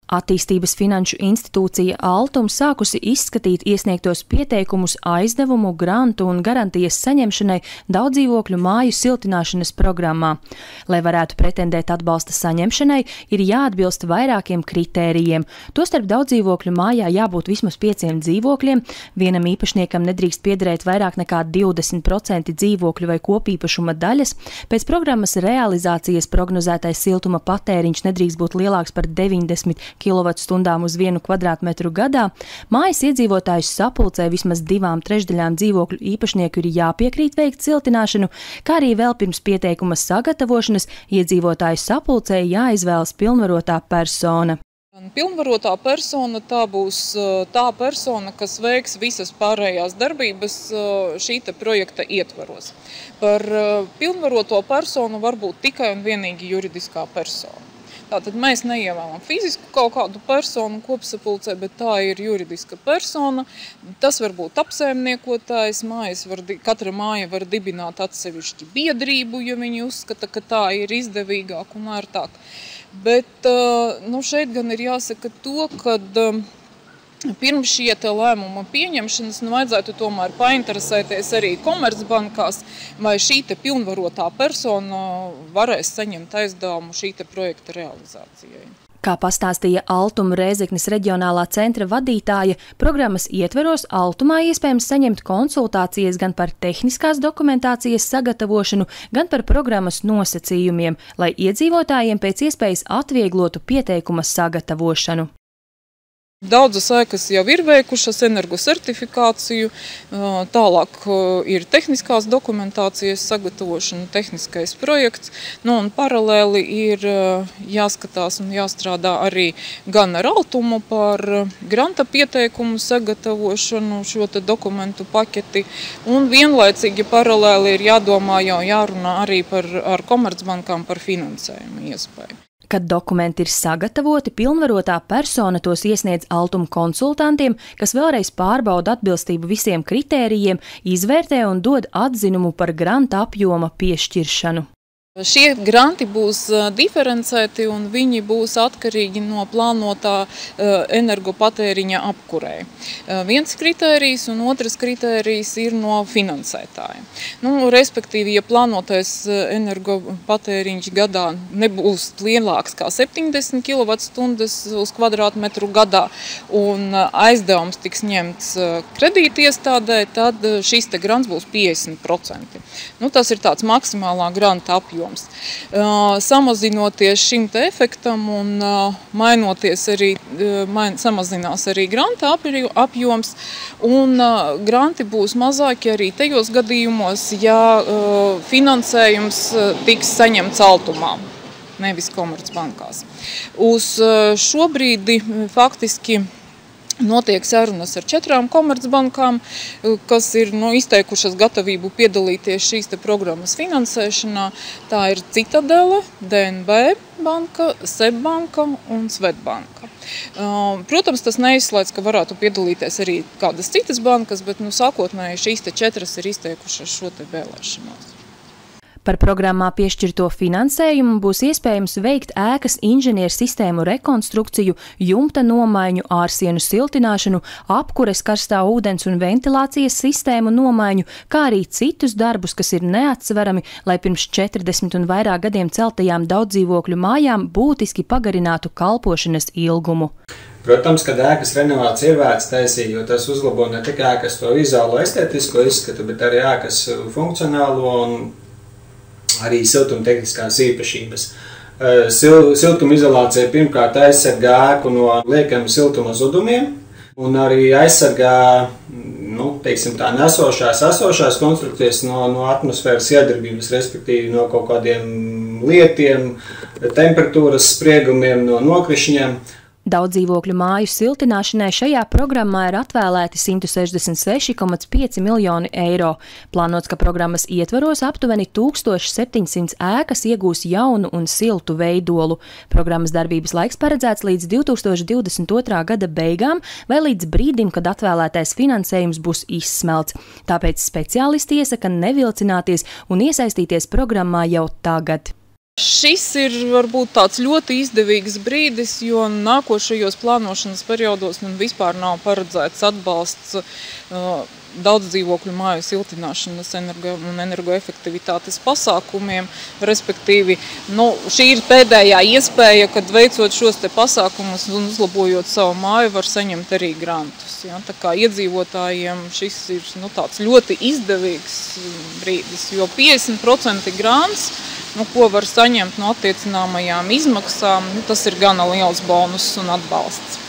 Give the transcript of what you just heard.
Attīstības finanšu institūcija Altums sākusi izskatīt iesniegtos pieteikumus aizdevumu, grantu un garantijas saņemšanai daudzdzīvokļu māju siltināšanas programmā. Lai varētu pretendēt atbalsta saņemšanai, ir jāatbilst vairākiem kritērijiem. Tostarp daudzdzīvokļu mājā jābūt vismaz 5 dzīvokļiem, vienam īpašniekam nedrīkst piederēt vairāk nekā 20% dzīvokļu vai kopīpašuma daļas, pēc programmas realizācijas prognozētais siltuma patēriņš nedrīkst būt lielāks par 90 kWh uz 1 kvadrātmetru gadā, mājas iedzīvotājus sapulcē vismaz 2/3 dzīvokļu īpašnieku ir jāpiekrīt veikt siltināšanu, kā arī vēl pirms pieteikuma sagatavošanas iedzīvotāju sapulcē jāizvēlas pilnvarotā persona. Pilnvarotā persona tā būs tā persona, kas veiks visas pārējās darbības šī projekta ietvaros. Par pilnvaroto personu var būt tikai un vienīgi juridiskā persona. Tātad mēs neievēlam fizisku kaut kādu personu kopsapulcē, bet tā ir juridiska persona. Tas var būt apsaimniekotājs, katra māja var dibināt atsevišķi biedrību, ja viņi uzskata, ka tā ir izdevīgāk un ērtāk. Bet šeit gan ir jāsaka to, ka pirms šie lēmuma pieņemšanas vajadzētu tomēr painteresēties arī Komercbankās, vai šī pilnvarotā persona varēs saņemt aizdevumu šī projekta realizācijai. Kā pastāstīja Altuma Rēzeknes reģionālā centra vadītāja, programmas ietveros Altumā iespējams saņemt konsultācijas gan par tehniskās dokumentācijas sagatavošanu, gan par programmas nosacījumiem, lai iedzīvotājiem pēc iespējas atvieglotu pieteikuma sagatavošanu. Daudzas ēkas jau ir veikušas energosertifikāciju, tālāk ir tehniskās dokumentācijas sagatavošana, tehniskais projekts, un paralēli ir jāskatās un jāstrādā arī gan ar Altumu par granta pieteikumu sagatavošanu, šo dokumentu paketi, un vienlaicīgi paralēli ir jādomā jārunā arī ar Komercbankām par finansējumu iespēju. Kad dokumenti ir sagatavoti, pilnvarotā persona tos iesniedz Altuma konsultantiem, kas vēlreiz pārbauda atbilstību visiem kritērijiem, izvērtē un dod atzinumu par granta apjoma piešķiršanu. Šie granti būs diferencēti un viņi būs atkarīgi no plānotā energopatēriņa apkurē. Viens kritērijs un otrs kritērijs ir no finansētāja. Respektīvi, ja plānotais energopatēriņš gadā nebūs lielāks kā 70 kWh uz kvadrātmetru gadā un aizdevums tiks ņemts kredītiestādē, tad šis grants būs 50%. Tas ir tāds maksimālā granta apjoma. Samazinoties šim efektam un mainoties arī, samazinās arī granta apjoms, un granti būs mazāki arī tajos gadījumos, ja finansējums tiks saņemts Altumā, nevis Komercbankās. Uz šo brīdi faktiski notiek sarunas ar 4 Komercbankām, kas ir izteikušas gatavību piedalīties šīs programmas finansēšanā. Tā ir Citadele, DNB banka, SEB banka un Svetbanka. Protams, tas neizslēdz, ka varētu piedalīties arī kādas citas bankas, bet sākotnēji šīs 4 ir izteikušas šo vēlēšanos. Par programmā piešķirto finansējumu būs iespējams veikt ēkas inženiersistēmu rekonstrukciju, jumta nomaiņu, ārsienu siltināšanu, apkures karstā ūdens un ventilācijas sistēmu nomaiņu, kā arī citus darbus, kas ir neatsverami, lai pirms 40 un vairāk gadiem celtajām daudzdzīvokļu mājām būtiski pagarinātu kalpošanas ilgumu. Protams, ka ēkas renovācija ir vērts taisīt, jo tas uzlabo ne tikai ēkas to vizuālo estētisko izskatu, bet arī ēkas funkcionālo un arī siltumtehniskās īpašības. Siltumizolācija pirmkārt aizsargā ēku no liekam siltuma zudumiem un arī aizsargā esošās konstrukcijas no atmosfēras iedarbības, respektīvi no kaut kādiem lietiem, temperatūras spriegumiem, no nokrišņiem. Daudzdzīvokļu māju siltināšanai šajā programmā ir atvēlēti 166,5 miljoni eiro. Plānots, ka programmas ietvaros aptuveni 1700 ēkas iegūs jaunu un siltu veidolu. Programmas darbības laiks paredzēts līdz 2022. gada beigām vai līdz brīdim, kad atvēlētais finansējums būs izsmelts. Tāpēc speciālisti iesaka nevilcināties un iesaistīties programmā jau tagad. Šis ir varbūt tāds ļoti izdevīgs brīdis, jo nākošajos plānošanas periodos vispār nav paredzēts atbalsts daudz dzīvokļu māju siltināšanas un energoefektivitātes pasākumiem. Respektīvi, šī ir pēdējā iespēja, kad veicot šos te pasākumus un uzlabojot savu māju, var saņemt arī grantus. Ja? Tā kā iedzīvotājiem šis ir tāds ļoti izdevīgs brīdis, jo 50% grants, ko var saņemt no attiecināmajām izmaksām, tas ir gana liels bonus un atbalsts.